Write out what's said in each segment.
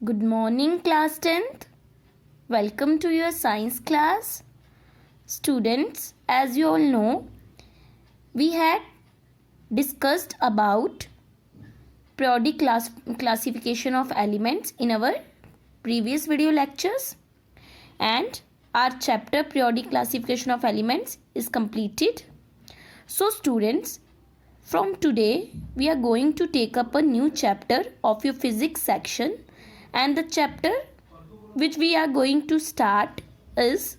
Good morning, class 10th. Welcome to your science class. Students, as you all know, we had discussed about periodic classification of elements in our previous video lectures, and our chapter periodic classification of elements is completed. So students, from today we are going to take up a new chapter of your physics section, and the chapter which we are going to start is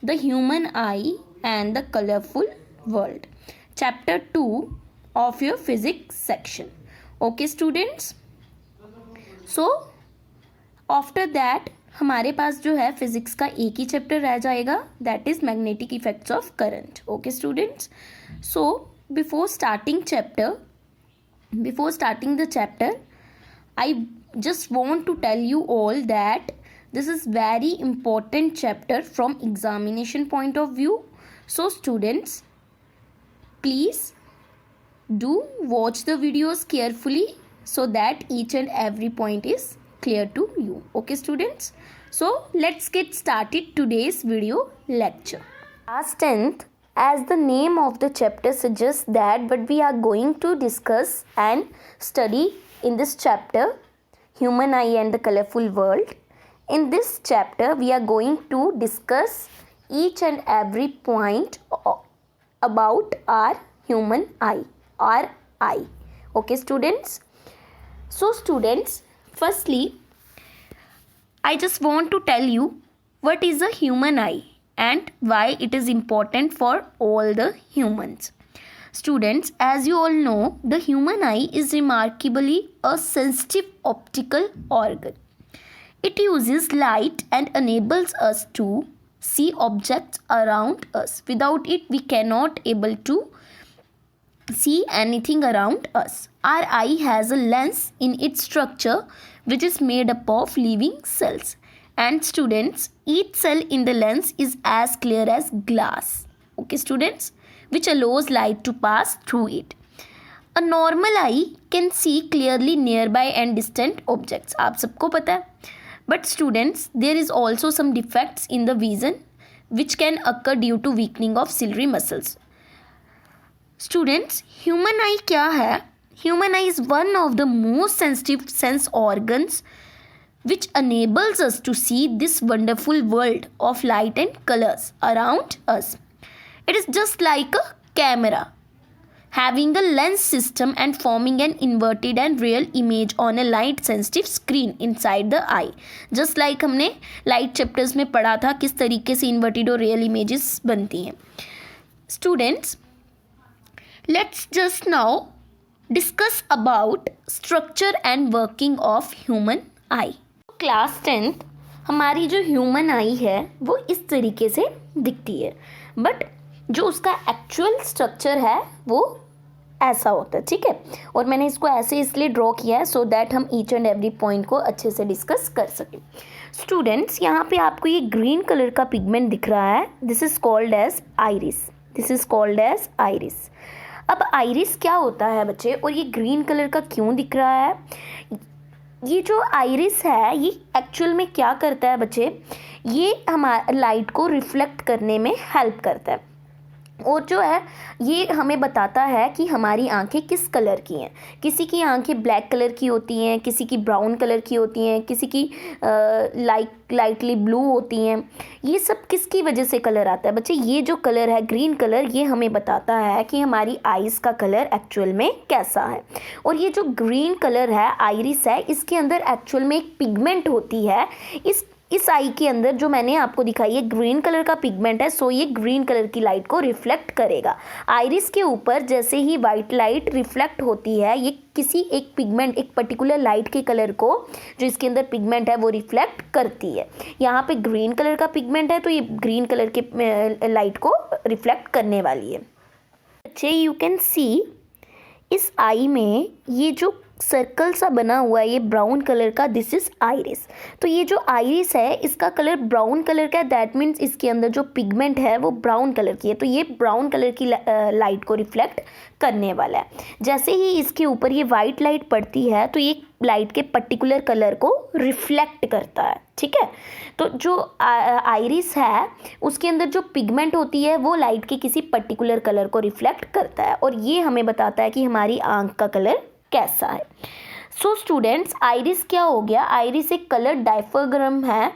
the human eye and the colorful world, chapter 2 of your physics section. Okay students, so after that हमारे पास जो है physics का एक ही chapter रह जाएगा, that is magnetic effects of current. Okay students, so before starting the chapter I just want to tell you all that this is very important chapter from examination point of view. So students, please do watch the videos carefully so that each and every point is clear to you. Okay students, so let's get started today's video lecture. Class 10th, as the name of the chapter suggests that what we are going to discuss and study in this chapter, human eye and the colorful world. In this chapter we are going to discuss each and every point about our human eye, our eye. Okay students, so students, firstly I just want to tell you what is a human eye and why it is important for all the humans. Students, as you all know, the human eye is remarkably a sensitive optical organ. It uses light and enables us to see objects around us. Without it, we cannot able to see anything around us. Our eye has a lens in its structure which is made up of living cells. And students, each cell in the lens is as clear as glass. Okay students, which allows light to pass through it. A normal eye can see clearly nearby and distant objects. आप सबको पता है. But students, there is also some defects in the vision which can occur due to weakening of ciliary muscles. Students, human eye क्या है? Human eye is one of the most sensitive sense organs which enables us to see this wonderful world of light and colors around us. It is just like a camera, having a lens system and forming an inverted and real image on a light sensitive screen inside the eye. Just like हमने light chapters में पढ़ा था किस तरीके से inverted और real images बनती हैं. Students, let's just now discuss about structure and working of human eye. Class 10th, हमारी जो human eye है वो इस तरीके से दिखती है, बट जो उसका एक्चुअल स्ट्रक्चर है वो ऐसा होता है. ठीक है, और मैंने इसको ऐसे इसलिए ड्रॉ किया है सो दैट हम ईच एंड एवरी पॉइंट को अच्छे से डिस्कस कर सकें. स्टूडेंट्स, यहाँ पे आपको ये ग्रीन कलर का पिगमेंट दिख रहा है. This is called as iris. अब आइरिस क्या होता है बच्चे, और ये ग्रीन कलर का क्यों दिख रहा है? ये जो आइरिस है ये एक्चुअल में क्या करता है बच्चे, ये हमारा लाइट को रिफ्लेक्ट करने में हेल्प करता है, और जो है ये हमें बताता है कि हमारी आंखें किस कलर की हैं. किसी की आंखें ब्लैक कलर की होती हैं, किसी की ब्राउन कलर की होती हैं, किसी की लाइटली ब्लू होती हैं. ये सब किसकी वजह से कलर आता है बच्चे? ये जो कलर है ग्रीन कलर, ये हमें बताता है कि हमारी आइज़ का कलर एक्चुअल में कैसा है. और ये जो ग्रीन कलर है, आइरिस है, इसके अंदर एक्चुअल में एक पिगमेंट होती है. इस आई के अंदर जो मैंने आपको दिखाई है ग्रीन कलर का पिगमेंट है, सो ये ग्रीन कलर की लाइट को रिफ्लेक्ट करेगा. आइरिस के ऊपर जैसे ही वाइट लाइट रिफ्लेक्ट होती है, ये किसी एक पिगमेंट, एक पर्टिकुलर लाइट के कलर को जो इसके अंदर पिगमेंट है वो रिफ्लेक्ट करती है. यहाँ पे ग्रीन कलर का पिगमेंट है तो ये ग्रीन कलर के लाइट को रिफ्लेक्ट करने वाली है. बच्चे, यू कैन सी इस आई में ये जो सर्कल सा बना हुआ है ये ब्राउन कलर का, दिस इज आइरिस। तो ये जो आइरिस है इसका कलर ब्राउन कलर का है, दैट मीन्स इसके अंदर जो पिगमेंट है वो ब्राउन कलर की है। तो ये ब्राउन कलर की लाइट को रिफ्लेक्ट करने वाला है। जैसे ही इसके ऊपर ये वाइट लाइट पड़ती है तो ये लाइट के पर्टिकुलर कलर को रिफ्लेक्ट करता है, ठीक है। तो जो आइरिस है उसके अंदर जो पिगमेंट होती है वो लाइट के किसी पर्टिकुलर कलर को रिफ्लेक्ट करता है, और ये हमें बताता है कि हमारी आंख का कलर कैसा है। सो स्टूडेंट्स, आइरिस क्या हो गया? आइरिस एक कलर डायफ्राम है,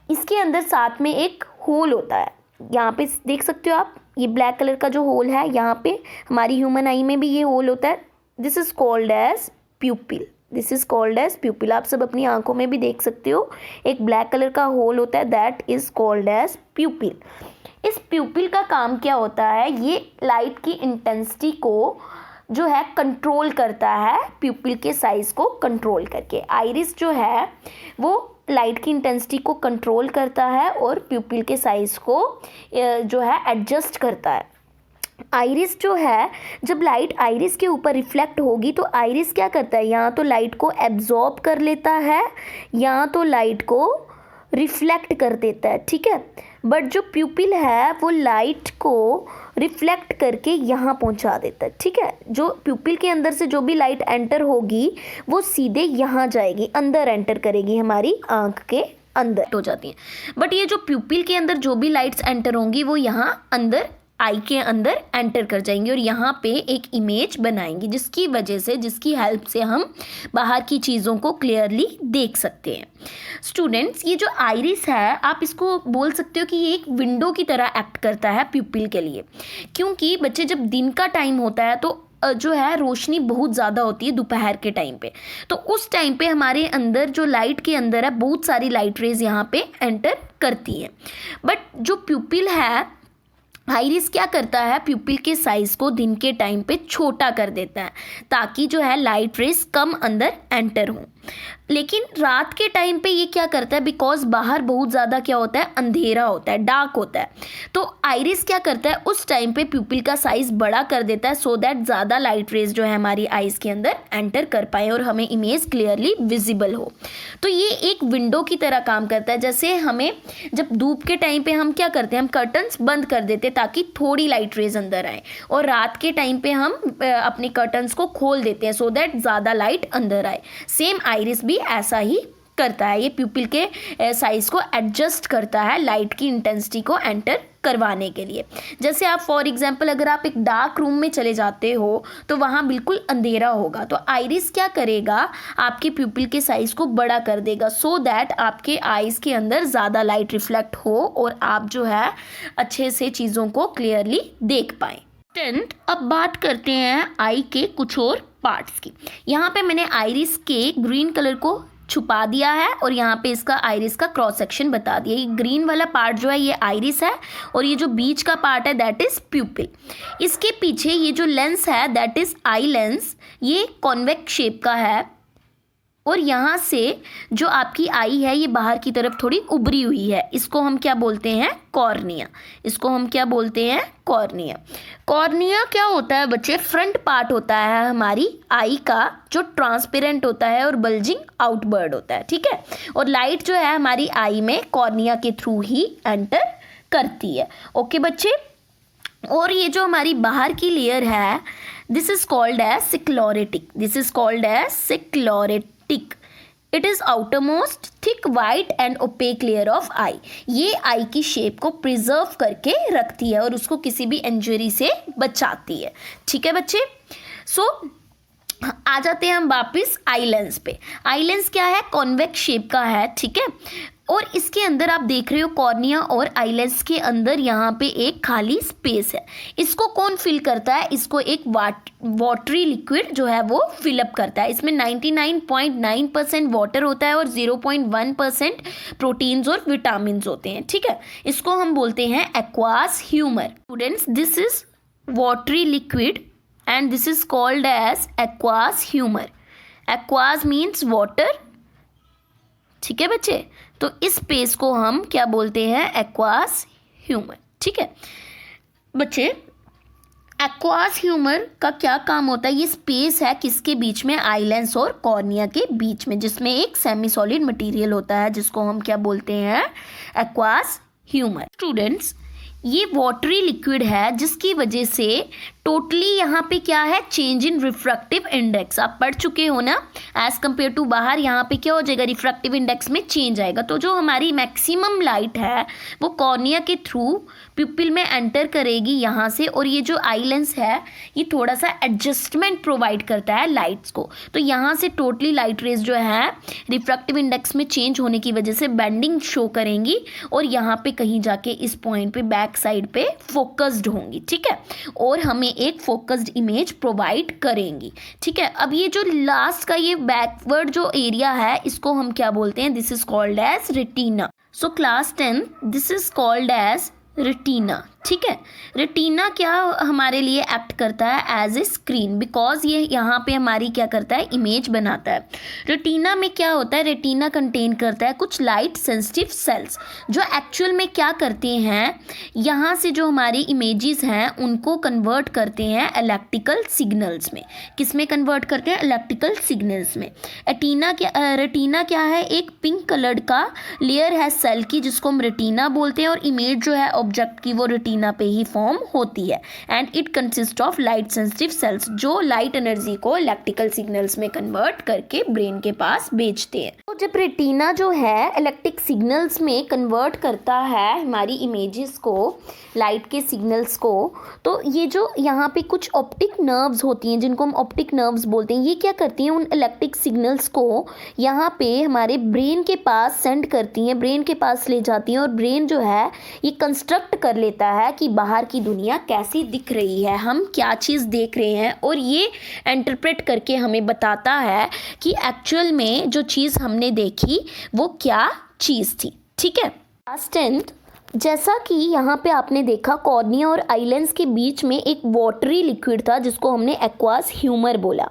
इसके अंदर साथ में एक होल होता है। यहाँ पे देख सकते हो आप, ये ब्लैक कलर का जो होल है, यहाँ पे हमारी ह्यूमन आई में भी ये होल होता है। This is called as pupil, this is called as pupil. आप सब अपनी आंखों में भी देख सकते हो एक ब्लैक कलर का होल होता है, that is called as pupil. इस प्यूपिल का काम क्या होता है? ये लाइट की इंटेंसिटी को जो है कंट्रोल करता है, प्यूपिल के साइज को कंट्रोल करके। आइरिस जो है वो लाइट की इंटेंसिटी को कंट्रोल करता है और प्यूपिल के साइज को जो है एडजस्ट करता है। आइरिस जो है, जब लाइट आइरिस के ऊपर रिफ्लेक्ट होगी तो आइरिस क्या करता है? या तो लाइट को एब्जॉर्ब कर लेता है या तो लाइट को रिफ्लेक्ट कर देता है, ठीक है। बट जो प्यूपिल है वो लाइट को रिफ्लेक्ट करके यहाँ पहुँचा देता है, ठीक है। जो प्यूपिल के अंदर से जो भी लाइट एंटर होगी वो सीधे यहाँ जाएगी, अंदर एंटर करेगी, हमारी आँख के अंदर हो जाती है। बट ये जो प्यूपिल के अंदर जो भी लाइट्स एंटर होंगी वो यहाँ अंदर आई के अंदर एंटर कर जाएंगी और यहाँ पे एक इमेज बनाएंगी, जिसकी वजह से, जिसकी हेल्प से हम बाहर की चीज़ों को क्लियरली देख सकते हैं। स्टूडेंट्स, ये जो आइरिस है आप इसको बोल सकते हो कि ये एक विंडो की तरह एक्ट करता है प्यूपिल के लिए, क्योंकि बच्चे जब दिन का टाइम होता है तो जो है रोशनी बहुत ज़्यादा होती है दोपहर के टाइम पे, तो उस टाइम पे हमारे अंदर जो लाइट के अंदर है बहुत सारी लाइट रेज यहाँ पे एंटर करती हैं। बट जो प्यूपिल है, आइरिस क्या करता है? प्यूपिल के साइज को दिन के टाइम पे छोटा कर देता है ताकि जो है लाइट रेस कम अंदर एंटर हो। लेकिन रात के टाइम पे ये क्या करता है? बिकॉज बाहर बहुत ज़्यादा क्या होता है, अंधेरा होता है, डार्क होता है, तो आइरिस क्या करता है उस टाइम पे प्यूपिल का साइज बड़ा कर देता है सो दैट ज़्यादा लाइट रेज जो है हमारी आइज़ के अंदर एंटर कर पाए और हमें इमेज क्लियरली विजिबल हो। तो ये एक विंडो की तरह काम करता है। जैसे हमें जब धूप के टाइम पे हम क्या करते हैं, हम कर्टन्स बंद कर देते ताकि थोड़ी लाइट रेज अंदर आए, और रात के टाइम पे हम अपने कर्टन्स को खोल देते हैं सो दैट ज़्यादा लाइट अंदर आए। सेम आइरिस भी ऐसा ही करता है, ये प्यूपिल के साइज को एडजस्ट करता है लाइट की इंटेंसिटी को एंटर करवाने के लिए। जैसे आप फॉर एग्जांपल अगर आप एक डार्क रूम में चले जाते हो तो वहाँ बिल्कुल अंधेरा होगा, तो आइरिस क्या करेगा, आपके प्यूपिल के साइज को बड़ा कर देगा सो दैट आपके आइज़ के अंदर ज़्यादा लाइट रिफ्लेक्ट हो और आप जो है अच्छे से चीज़ों को क्लियरली देख पाएँ। अब बात करते हैं आई के कुछ और पार्ट्स की। यहाँ पे मैंने आइरिस के ग्रीन कलर को छुपा दिया है और यहाँ पे इसका आइरिस का क्रॉस सेक्शन बता दिया। ये ग्रीन वाला पार्ट जो है ये आइरिस है और ये जो बीच का पार्ट है दैट इज प्यूपिल। इसके पीछे ये जो लेंस है दैट इज आई लेंस, ये कॉन्वेक्स शेप का है और यहाँ से जो आपकी आई है ये बाहर की तरफ थोड़ी उभरी हुई है, इसको हम क्या बोलते हैं, कॉर्निया। इसको हम क्या बोलते हैं, कॉर्निया। कॉर्निया क्या होता है बच्चे, फ्रंट पार्ट होता है हमारी आई का जो ट्रांसपेरेंट होता है और बल्जिंग आउटवर्ड होता है, ठीक है। और लाइट जो है हमारी आई में कॉर्निया के थ्रू ही एंटर करती है। ओके बच्चे, और ये जो हमारी बाहर की लेयर है this is called as sclerotic, this is called as sclerotic. It is outermost thick white and opaque layer of eye. ये आई की शेप को प्रिजर्व करके रखती है और उसको किसी भी इंजरी से बचाती है, ठीक है बच्चे। सो आ जाते हैं हम वापस आई लेंस पे। आई लेंस क्या है, कॉन्वेक्स शेप का है, ठीक है। और इसके अंदर आप देख रहे हो कॉर्निया और आई लेंस के अंदर यहाँ पे एक खाली स्पेस है। इसको कौन फिल करता है, इसको एक वाटरी लिक्विड जो है वो फिलअप करता है। इसमें 99.9% वाटर होता है और 0.1% प्रोटीन्स और विटामिन होते हैं, ठीक है। इसको हम बोलते हैं aqueous humour. Students, this is watery liquid and this is called as aqueous humor. Aqueous means water, ठीक है बच्चे। तो इस स्पेस को हम क्या बोलते हैं, aqueous humor, ठीक है बच्चे। एक्वास ह्यूमर का क्या काम होता है? ये स्पेस है किसके बीच में? आइलेंस और कॉर्निया के बीच में, जिसमें एक सेमी सॉलिड मटेरियल होता है जिसको हम क्या बोलते हैं? Aqueous humour. स्टूडेंट्स, ये वाटरी लिक्विड है जिसकी वजह से टोटली यहाँ पे क्या है? Change in refractive index. आप पढ़ चुके हो ना, एज कम्पेयर टू बाहर यहाँ पे क्या हो जाएगा? रिफ्रैक्टिव इंडेक्स में चेंज आएगा। तो जो हमारी मैक्सिमम लाइट है वो कॉर्निया के थ्रू प्यूपिल में एंटर करेगी यहाँ से, और ये जो आई लेंस है ये थोड़ा सा एडजस्टमेंट प्रोवाइड करता है लाइट्स को। तो यहाँ से टोटली लाइट रेज जो है रिफ्रैक्टिव इंडेक्स में चेंज होने की वजह से बेंडिंग शो करेंगी, और यहाँ पे कहीं जाके इस पॉइंट पे बैक साइड पे फोकस्ड होंगी, ठीक है, और हमें एक फोकस्ड इमेज प्रोवाइड करेंगी, ठीक है। अब ये जो लास्ट का ये बैकवर्ड जो एरिया है इसको हम क्या बोलते हैं? This is called as retina. So class 10 this is called as retina, ठीक है। रेटिना क्या हमारे लिए एक्ट करता है? एज ए स्क्रीन, बिकॉज ये यहाँ पे हमारी क्या करता है? इमेज बनाता है। रेटिना में क्या होता है? रेटिना कंटेन करता है कुछ लाइट सेंसिटिव सेल्स जो एक्चुअल में क्या करते हैं? यहाँ से जो हमारी इमेजेस हैं उनको कन्वर्ट करते हैं इलेक्ट्रिकल सिग्नल्स में। किस में कन्वर्ट करते हैं? इलेक्ट्रिकल सिग्नल्स में। रेटिना क्या है? एक पिंक कलर का लेयर है सेल की जिसको हम रेटिना बोलते हैं, और इमेज जो है ऑब्जेक्ट की वो रेटिना पे ही फॉर्म होती है। And it consist of light sensitive sales जो लाइट एनर्जी को इलेक्ट्रिकल सिग्नल्स में कन्वर्ट करके ब्रेन के पास भेजते हैं। तो जब रेटिना जो है इलेक्ट्रिक सिग्नल्स में कन्वर्ट करता है हमारी इमेजेस को, लाइट के सिग्नल्स को, तो ये जो यहाँ पे कुछ ऑप्टिक नर्व्स होती हैं जिनको हम ऑप्टिक नर्व्स बोलते हैं, ये क्या करती हैं? उन इलेक्ट्रिक सिग्नल्स को यहाँ पे हमारे ब्रेन के पास सेंड करती हैं, ब्रेन के पास ले जाती हैं, और ब्रेन जो है ये कंस्ट्रक्ट कर लेता है कि बाहर की दुनिया कैसी दिख रही है, हम क्या चीज़ देख रहे हैं, और ये इंटरप्रेट करके हमें बताता है कि एक्चुअल में जो चीज़ हमने देखी वो क्या चीज़ थी, ठीक है। क्लास 10 जैसा कि यहाँ पे आपने देखा कॉर्निया और आई लेंस के बीच में एक वाटरी लिक्विड था जिसको हमने एक्वास ह्यूमर बोला,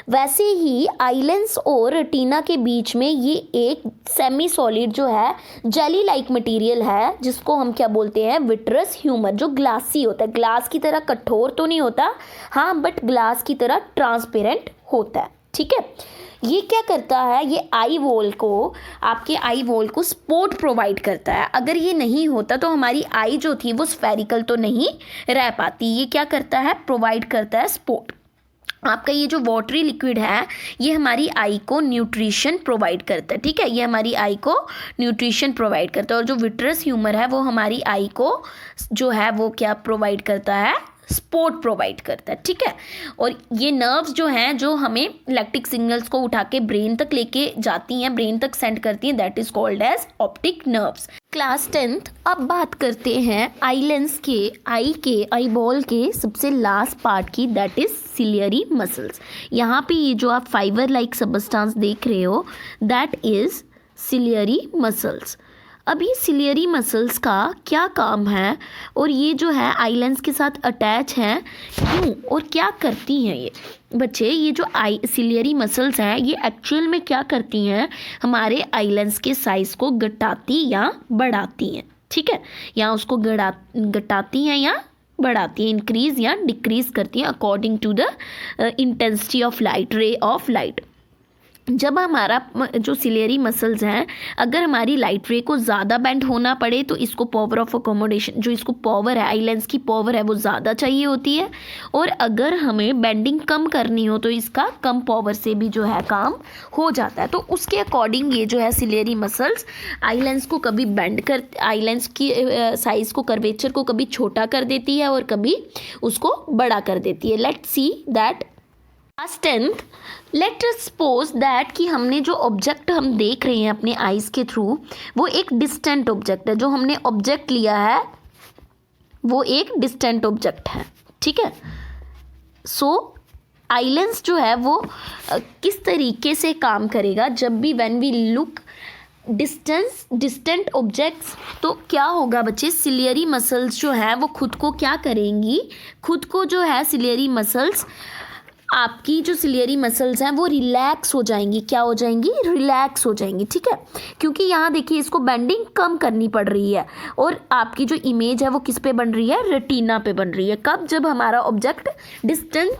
वैसे ही आई लेंस और रेटिना के बीच में ये एक सेमी सॉलिड जो है जेली लाइक मटेरियल है जिसको हम क्या बोलते हैं? विट्रस ह्यूमर, जो ग्लासी होता है। ग्लास की तरह कठोर तो नहीं होता, हाँ, बट ग्लास की तरह ट्रांसपेरेंट होता है, ठीक है। ये क्या करता है? ये आई वॉल को, आपके आई वॉल को सपोर्ट प्रोवाइड करता है। अगर ये नहीं होता तो हमारी आई जो थी वो स्फेरिकल तो नहीं रह पाती। ये क्या करता है? प्रोवाइड करता है सपोर्ट। आपका ये जो वाटरी लिक्विड है ये हमारी आई को न्यूट्रिशन प्रोवाइड करता है, ठीक है, ये हमारी आई को न्यूट्रिशन प्रोवाइड करता है। और जो विट्रस ह्यूमर है वो हमारी आई को जो है वो क्या प्रोवाइड करता है? सपोर्ट प्रोवाइड करता है, ठीक है। और ये नर्व्स जो हैं जो हमें इलेक्ट्रिक सिग्नल्स को उठा के ब्रेन तक लेके जाती हैं, ब्रेन तक सेंड करती हैं, that is called as optic nerves. Class 10 अब बात करते हैं आई लेंस के, आई बॉल के सबसे लास्ट पार्ट की, दैट इज सिलियरी मसल्स। यहाँ पे ये जो आप फाइबर लाइक सबस्टेंस देख रहे हो दैट इज सिलियरी मसल्स। अब ये सिलियरी मसल्स का क्या काम है और ये जो है आई लेंस के साथ अटैच हैं क्यों और क्या करती हैं ये बच्चे? ये जो सिलियरी मसल्स हैं ये एक्चुअल में क्या करती हैं? हमारे आई लेंस के साइज़ को घटाती या बढ़ाती हैं, ठीक है, या उसको घटाती हैं या बढ़ाती हैं, इंक्रीज या डिक्रीज करती हैं according to the intensity of light, ray of light. जब हमारा जो सिलियरी मसल्स हैं अगर हमारी लाइट रे को ज़्यादा बेंड होना पड़े तो इसको पावर ऑफ अकोमोडेशन, जो इसको पावर है, आई लेंस की पावर है वो ज़्यादा चाहिए होती है, और अगर हमें बेंडिंग कम करनी हो तो इसका कम पावर से भी जो है काम हो जाता है। तो उसके अकॉर्डिंग ये जो है सिलियरी मसल्स आई लेंस को कभी बेंड कर, आई लेंस की साइज़ को, कर्वेचर को कभी छोटा कर देती है और कभी उसको बड़ा कर देती है। Let's see that. Class 10 let us suppose that कि हमने जो ऑब्जेक्ट हम देख रहे हैं अपने आइज के थ्रू वो एक डिस्टेंट ऑब्जेक्ट है, जो हमने ऑब्जेक्ट लिया है वो एक डिस्टेंट ऑब्जेक्ट है, ठीक है। सो आई लेंस जो है वो किस तरीके से काम करेगा? जब भी when we look distant objects तो क्या होगा बच्चे? सिलियरी मसल्स जो है वो खुद को क्या करेंगी? खुद को जो है सिलियरी मसल्स आपकी जो सिलियरी मसल्स हैं वो रिलैक्स हो जाएंगी। क्या हो जाएंगी? रिलैक्स हो जाएंगी, ठीक है। क्योंकि यहाँ देखिए इसको बेंडिंग कम करनी पड़ रही है और आपकी जो इमेज है वो किस पे बन रही है? रेटिना पे बन रही है। कब? जब हमारा ऑब्जेक्ट डिस्टेंस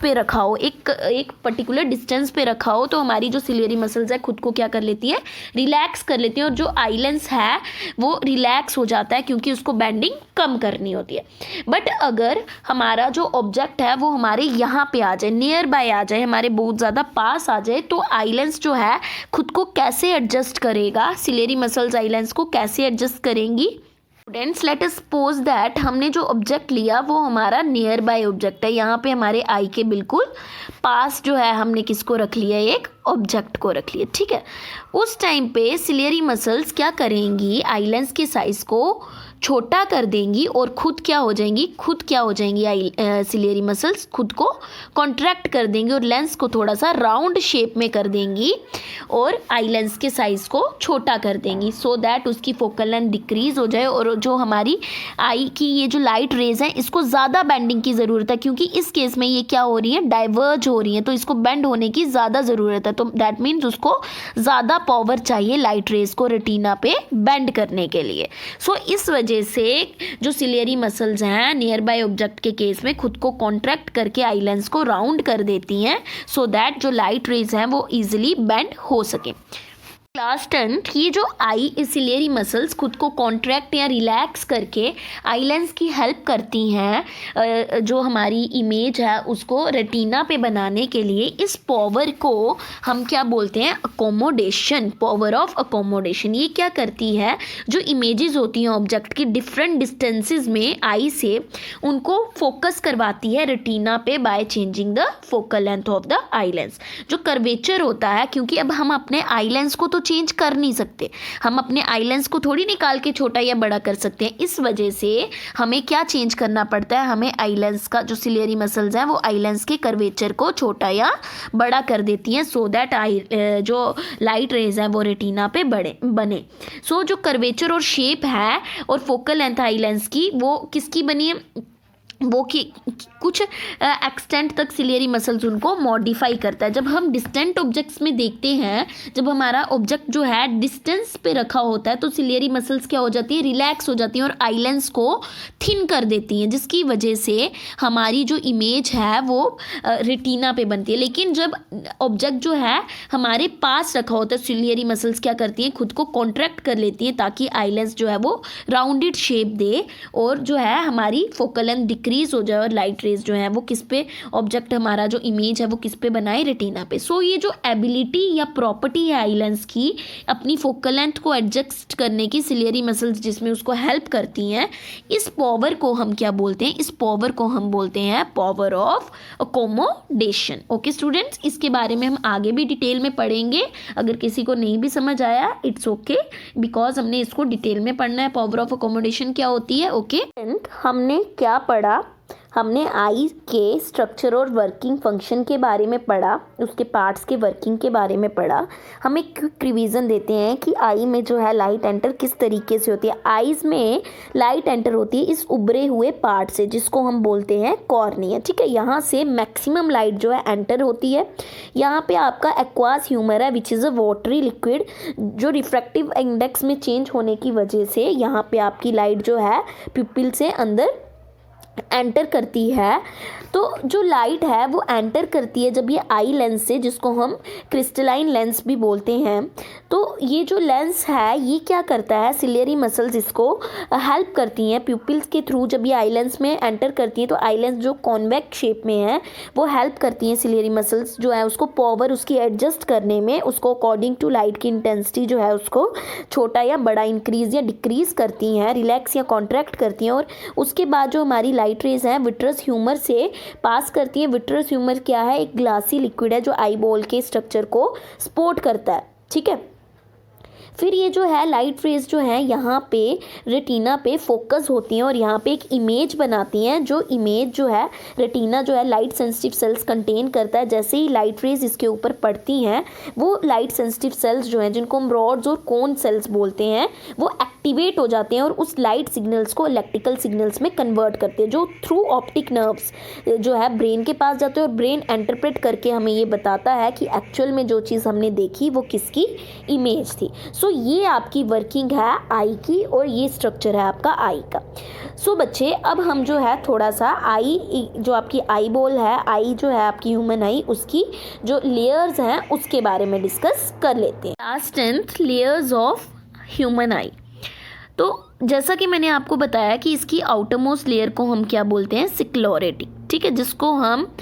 पे रखा हो, एक पर्टिकुलर डिस्टेंस पे रखा हो, तो हमारी जो सिलियरी मसल्स है खुद को क्या कर लेती है? रिलैक्स कर लेती हैं और जो आई लेंस है वो रिलैक्स हो जाता है क्योंकि उसको बेंडिंग कम करनी होती है। बट अगर हमारा जो ऑब्जेक्ट है वो हमारे यहाँ पे आ जाए, नियर बाय आ जाए, हमारे बहुत ज़्यादा पास आ जाए, तो आई लेंस जो है खुद को कैसे एडजस्ट करेगा? सिलियरी मसल्स आई लेंस को कैसे एडजस्ट करेंगी? Students, let us suppose that हमने जो ऑब्जेक्ट लिया वो हमारा नियर बाय ऑब्जेक्ट है। यहाँ पे हमारे आई के बिल्कुल पास जो है हमने किसको रख लिया? एक ऑब्जेक्ट को रख लिया, ठीक है। उस टाइम पे सिलियरी मसल्स क्या करेंगी? आई लेंस के साइज को छोटा कर देंगी और खुद क्या हो जाएंगी? सिलियरी मसल्स खुद को कॉन्ट्रैक्ट कर देंगी और लेंस को थोड़ा सा राउंड शेप में कर देंगी और आई लेंस के साइज़ को छोटा कर देंगी, सो दैट उसकी फोकल लेंथ डिक्रीज हो जाए और जो हमारी आई की ये जो लाइट रेज है इसको ज़्यादा बेंडिंग की ज़रूरत है, क्योंकि इस केस में ये क्या हो रही है? डाइवर्ज हो रही है, तो इसको बेंड होने की ज़्यादा ज़रूरत है। तो दैट मीन्स उसको ज़्यादा पावर चाहिए लाइट रेज को रेटिना पे बेंड करने के लिए। सो इस वजह से जो सिलियरी मसल्स हैं नियर बाय ऑब्जेक्ट के केस में खुद को कॉन्ट्रैक्ट करके आई लेंस को राउंड कर देती हैं, सो दैट जो लाइट रेज हैं वो इजीली बेंड हो सके। क्लास 10 ये जो आई सिलियरी मसल्स खुद को कॉन्ट्रैक्ट या रिलैक्स करके आई लेंस की हेल्प करती हैं जो हमारी इमेज है उसको रेटिना पे बनाने के लिए। इस पावर को हम क्या बोलते हैं? Accommodation, power of accommodation. ये क्या करती है? जो इमेजेस होती हैं ऑब्जेक्ट की डिफरेंट डिस्टेंसेस में आई से, उनको फोकस करवाती है रेटिना पे by changing the focal length of the eye lens. जो कर्वेचर होता है, क्योंकि अब हम अपने आई लेंस को तो चेंज कर नहीं सकते, हम अपने आई लेंस को थोड़ी निकाल के छोटा या बड़ा कर सकते हैं, इस वजह से हमें क्या चेंज करना पड़ता है? हमें आई लेंस का जो सिलियरी मसल्स हैं वो आई लेंस के कर्वेचर को छोटा या बड़ा कर देती हैं, सो दैट जो लाइट रेज है वो रेटिना पे बने। सो जो कर्वेचर और शेप है और फोकल लेंथ आई लेंस की वो किसकी बनी है? वो कि कुछ एक्सटेंट तक सिलियरी मसल्स उनको मॉडिफाई करता है। जब हम डिस्टेंट ऑब्जेक्ट्स में देखते हैं, जब हमारा ऑब्जेक्ट जो है डिस्टेंस पे रखा होता है, तो सिलियरी मसल्स क्या हो जाती है? रिलैक्स हो जाती हैं और आई लेंस को थिन कर देती हैं, जिसकी वजह से हमारी जो इमेज है वो रेटिना पे बनती है। लेकिन जब ऑब्जेक्ट जो है हमारे पास रखा होता है, सिलियरी मसल्स क्या करती हैं? खुद को कॉन्ट्रैक्ट कर लेती हैं ताकि आई लेंस जो है वो राउंडेड शेप दे और जो है हमारी फोकल लेंथ डिक्रीज हो जाए और लाइट रेज जो है वो किस पे? ऑब्जेक्ट हमारा जो इमेज है वो किस पे बनाए? रेटिना पे। सो ये जो एबिलिटी या प्रॉपर्टी है आई लेंस की अपनी फोकल लेंथ को एडजस्ट करने की, सिलियरी मसल्स जिसमें उसको हेल्प करती हैं, इस पावर को हम क्या बोलते हैं? इस पावर को हम बोलते हैं power of accommodation. Okay students, इसके बारे में हम आगे भी डिटेल में पढ़ेंगे। अगर किसी को नहीं भी समझ आया इट्स ओके, बिकॉज हमने इसको डिटेल में पढ़ना है। पावर ऑफ अकोमोडेशन क्या होती है? ओके, हमने क्या पढ़ा? हमने आई के स्ट्रक्चर और वर्किंग फंक्शन के बारे में पढ़ा, उसके पार्ट्स के वर्किंग के बारे में पढ़ा। हम एक क्विक रिवीजन देते हैं कि आई में जो है लाइट एंटर किस तरीके से होती है। आईज में लाइट एंटर होती है इस उभरे हुए पार्ट से, जिसको हम बोलते हैं कॉर्निया, ठीक है। यहाँ से मैक्सिमम लाइट जो है एंटर होती है। यहाँ पे आपका एक्वास ह्यूमर है which is a watery liquid, जो रिफ्रैक्टिव इंडेक्स में चेंज होने की वजह से यहाँ पे आपकी लाइट जो है प्यूपिल से अंदर एंटर करती है। तो जो लाइट है वो एंटर करती है जब ये आई लेंस से, जिसको हम क्रिस्टलाइन लेंस भी बोलते हैं। तो ये जो लेंस है ये क्या करता है? सिलियरी मसल्स इसको हेल्प करती हैं पिupils के थ्रू। जब ये आई लेंस में एंटर करती हैं तो आई लेंस जो कॉन्वेक्स शेप में है वो हेल्प करती हैं सिलियरी मसल्स जो है उसको पावर उसकी एडजस्ट करने में, उसको अकॉर्डिंग टू लाइट की इंटेंसिटी जो है उसको छोटा या बड़ा, इंक्रीज या डिक्रीज करती हैं, रिलैक्स या कॉन्ट्रैक्ट करती हैं। और उसके बाद जो हमारी लाइट रेज हैं विट्रस ह्यूमर से पास करती हैं। विट्रस ह्यूमर क्या है? एक ग्लासी लिक्विड है जो आई बॉल के स्ट्रक्चर को सपोर्ट करता है, ठीक है। फिर ये जो है लाइट रेज जो है यहाँ पे रेटिना पे फोकस होती हैं और यहाँ पे एक इमेज बनाती हैं, जो इमेज जो है रेटिना जो है लाइट सेंसिटिव सेल्स कंटेन करता है। जैसे ही लाइट रेज इसके ऊपर पड़ती हैं वो लाइट सेंसिटिव सेल्स जो हैं, जिनको हम रॉड्स और कोन सेल्स बोलते हैं, वो एक्टिवेट हो जाते हैं और उस लाइट सिग्नल्स को इलेक्ट्रिकल सिग्नल्स में कन्वर्ट करते हैं, जो थ्रू ऑप्टिक नर्व्स जो है ब्रेन के पास जाते हैं और ब्रेन इंटरप्रेट करके हमें ये बताता है कि एक्चुअल में जो चीज़ हमने देखी वो किसकी इमेज थी। सो ये आपकी वर्किंग है आई की और ये स्ट्रक्चर है आपका आई का। सो बच्चे अब हम जो है थोड़ा सा आई, जो आपकी आई बॉल है, आई जो है आपकी ह्यूमन आई, उसकी जो लेयर्स हैं उसके बारे में डिस्कस कर लेते हैं। Last 10th layers of human आई। तो जैसा कि मैंने आपको बताया कि इसकी आउटर मोस्ट लेयर को हम क्या बोलते हैं, सिक्लोरेटिक, ठीक है, जिसको हम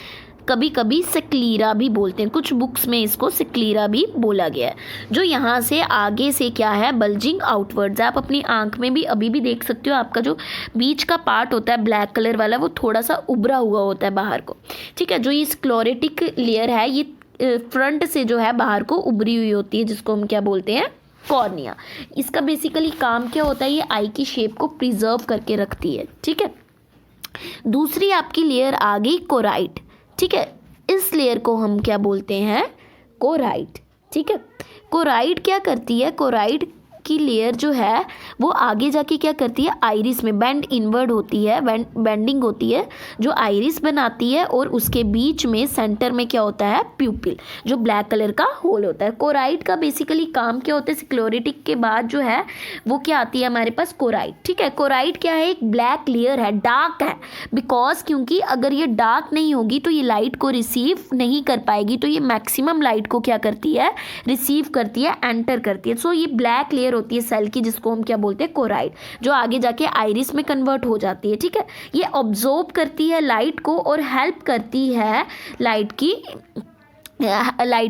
कभी कभी सिक्लीरा भी बोलते हैं, कुछ बुक्स में इसको सिक्लीरा भी बोला गया है, जो यहाँ से आगे से क्या है, बल्जिंग आउटवर्ड्स है। आप अपनी आंख में भी अभी भी देख सकते हो, आपका जो बीच का पार्ट होता है ब्लैक कलर वाला वो थोड़ा सा उभरा हुआ होता है बाहर को, ठीक है। जो ये स्क्लेरोटिक लेयर है ये फ्रंट से जो है बाहर को उभरी हुई होती है, जिसको हम क्या बोलते हैं, कॉर्निया। इसका बेसिकली काम क्या होता है, ये आई की शेप को प्रिजर्व करके रखती है, ठीक है। दूसरी आपकी लेयर आ गई कोराइड, ठीक है। इस लेयर को हम क्या बोलते हैं, कोराइड, ठीक है। कोराइड क्या करती है, कोराइड की लेयर जो है वो आगे जाके क्या करती है, आइरिस में बेंड इनवर्ड होती है, बेंडिंग होती है, जो आइरिस बनाती है और उसके बीच में सेंटर में क्या होता है, प्यूपिल, जो ब्लैक कलर का होल होता है। कोराइड का बेसिकली काम क्या होता है, सिक्लोरेटिक के बाद जो है वो क्या आती है हमारे पास, कोराइड, ठीक है। कोराइड क्या है, एक ब्लैक लेयर है, डार्क है, बिकॉज क्योंकि अगर ये डार्क नहीं होगी तो ये लाइट को रिसीव नहीं कर पाएगी, तो ये मैक्सिमम लाइट को क्या करती है, रिसीव करती है, एंटर करती है। सो ये ब्लैक लेयर होती है सेल की, जिसको हम क्या बोलते हैं, कोराइड, जो आगे जाके आइरिस में कन्वर्ट हो जाती है, ठीक है। ये ऑब्जॉर्ब करती है लाइट को और हेल्प करती है लाइट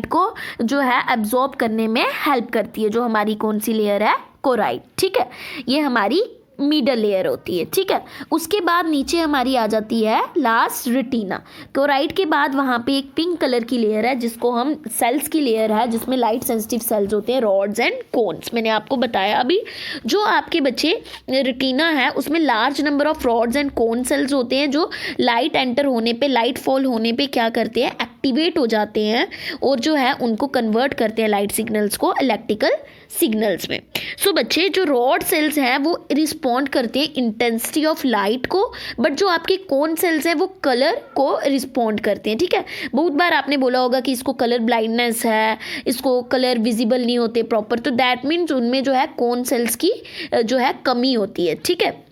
को जो है एब्जॉर्ब करने में हेल्प करती है, जो हमारी कौन सी लेयर है, कोराइड, ठीक है। ये हमारी मिडल लेयर होती है, ठीक है। उसके बाद नीचे हमारी आ जाती है लास्ट रेटिना। कोराइड के बाद वहाँ पे एक पिंक कलर की लेयर है, जिसको हम सेल्स की लेयर है, जिसमें लाइट सेंसिटिव सेल्स होते हैं, रॉड्स एंड कोन्स। मैंने आपको बताया अभी, जो आपके बच्चे रेटिना है उसमें large number of rods and cone cells होते हैं, जो लाइट एंटर होने पे, लाइट फॉल होने पे क्या करते हैं, एक्टिवेट हो जाते हैं और जो है उनको कन्वर्ट करते हैं लाइट सिग्नल्स को इलेक्ट्रिकल सिग्नल्स में। सो बच्चे जो रॉड सेल्स हैं वो रिस्पॉन्ड करते हैं इंटेंसिटी ऑफ लाइट को, बट जो आपके कोन सेल्स हैं वो कलर को रिस्पॉन्ड करते हैं, ठीक है। बहुत बार आपने बोला होगा कि इसको कलर ब्लाइंडनेस है, इसको कलर विजिबल नहीं होते प्रॉपर, तो दैट मीन्स उनमें जो है कोन सेल्स की जो है कमी होती है, ठीक है।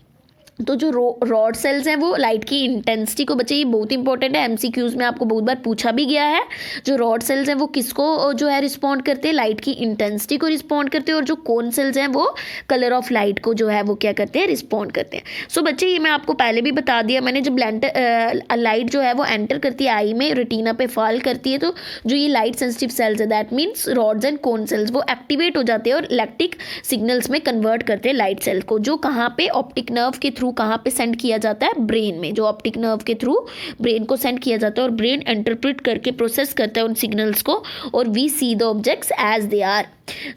तो जो रॉड सेल्स हैं वो लाइट की इंटेंसिटी को, बच्चे ये बहुत इंपॉर्टेंट है, एमसीक्यूज में आपको बहुत बार पूछा भी गया है। जो रॉड सेल्स हैं वो किसको जो है रिस्पॉन्ड करते हैं, लाइट की इंटेंसिटी को रिस्पॉन्ड करते हैं, और जो कोन सेल्स हैं वो कलर ऑफ लाइट को जो है वो क्या करते हैं, रिस्पॉन्ड करते हैं। सो बच्चे ये मैं आपको पहले भी बता दिया मैंने, जब लाइट जो है वो एंटर करती है आई में, रेटिना पे फॉल करती है, तो जो ये लाइट सेंसिटिव सेल्स है, that means rods and cone cells, वो एक्टिवेट हो जाते हैं और इलेक्ट्रिक सिग्नल्स में कन्वर्ट करते हैं लाइट सेल को, जो कहाँ पे, ऑप्टिक नर्व के थ्रू कहाँ पे सेंड किया जाता है, ब्रेन में, जो ऑप्टिक नर्व के थ्रू ब्रेन को सेंड किया जाता है और ब्रेन इंटरप्रेट करके प्रोसेस करता है उन सिग्नल्स को, और we see the objects as they are.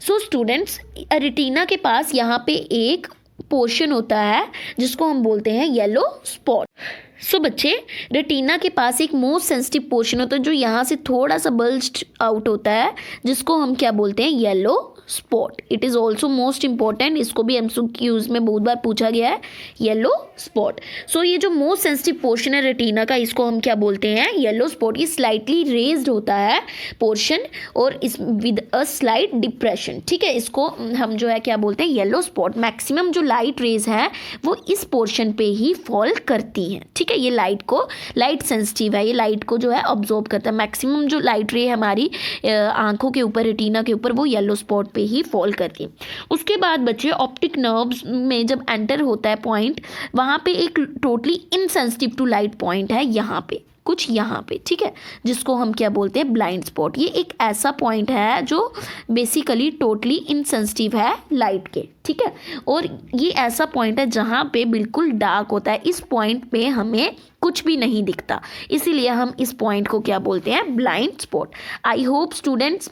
So students, retina के पास यहाँ पे एक पोर्शन होता है जिसको हम बोलते हैं येलो स्पॉट। सो बच्चे, रेटिना के पास एक मोस्ट सेंसिटिव पोर्शन होता है जो यहाँ से थोड़ा सा बल्ज्ड आउट होता है, जिसको हम क्या बोलते हैं, yellow spot. It is also most important, इसको भी एमसीक्यूज में बहुत बार पूछा गया है, येलो स्पॉट। सो ये जो मोस्ट सेंसिटिव पोर्शन है रेटिना का, इसको हम क्या बोलते हैं, येलो स्पॉट। ये स्लाइटली रेज्ड होता है पोर्शन और इस विद अ स्लाइट डिप्रेशन, ठीक है। इसको हम जो है क्या बोलते हैं, येलो स्पॉट। मैक्सिमम जो लाइट रेज है वो इस पोर्शन पे ही फॉल करती हैं, ठीक है। ये लाइट सेंसिटिव है, ये लाइट को जो है ऑब्जॉर्ब करता है। मैक्सिमम जो लाइट रे हमारी आंखों के ऊपर, रेटिना के ऊपर, वो येलो स्पॉट पे ही फॉल करती है। उसके बाद बच्चे, ऑप्टिक नर्व्स में जब एंटर होता है पॉइंट, वहाँ पे एक totally insensitive to light point है, यहाँ पे कुछ, यहाँ पे, ठीक है, जिसको हम क्या बोलते हैं, ब्लाइंड स्पॉट। ये एक ऐसा पॉइंट है जो बेसिकली टोटली इनसेंसिटिव है लाइट के, ठीक है। और ये ऐसा पॉइंट है जहाँ पे बिल्कुल डार्क होता है, इस पॉइंट पे हमें कुछ भी नहीं दिखता, इसीलिए हम इस पॉइंट को क्या बोलते हैं, blind spot. I hope students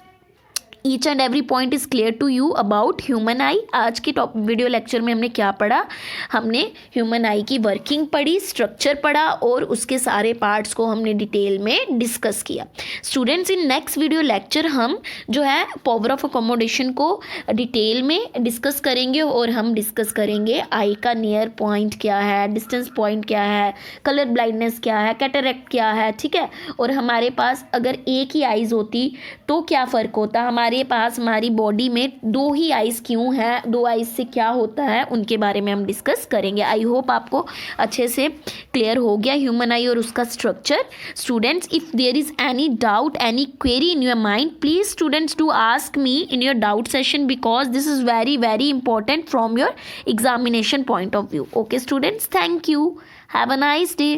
each and every point is clear to you about human eye. आज के वीडियो लेक्चर में हमने क्या पढ़ा, हमने ह्यूमन आई की वर्किंग पढ़ी, स्ट्रक्चर पढ़ा और उसके सारे पार्ट्स को हमने डिटेल में डिस्कस किया। Students, in next video lecture हम जो है पावर ऑफ अकोमोडेशन को डिटेल में डिस्कस करेंगे और हम डिस्कस करेंगे आई का नियर पॉइंट क्या है, डिस्टेंस पॉइंट क्या है, कलर ब्लाइंडनेस क्या है, कैटरेक्ट क्या है, ठीक है। और हमारे पास अगर एक ही आइज़ होती तो क्या फ़र्क होता, हमारे पास हमारी बॉडी में दो ही आइज़ क्यों है, दो आइज़ से क्या होता है, उनके बारे में हम डिस्कस करेंगे। आई होप आपको अच्छे से क्लियर हो गया ह्यूमन आई और उसका structure. Students, if there is any doubt, any query in your mind, please students do ask me in your doubt session because this is very very important from your examination point of view. Okay students, thank you, have a nice day.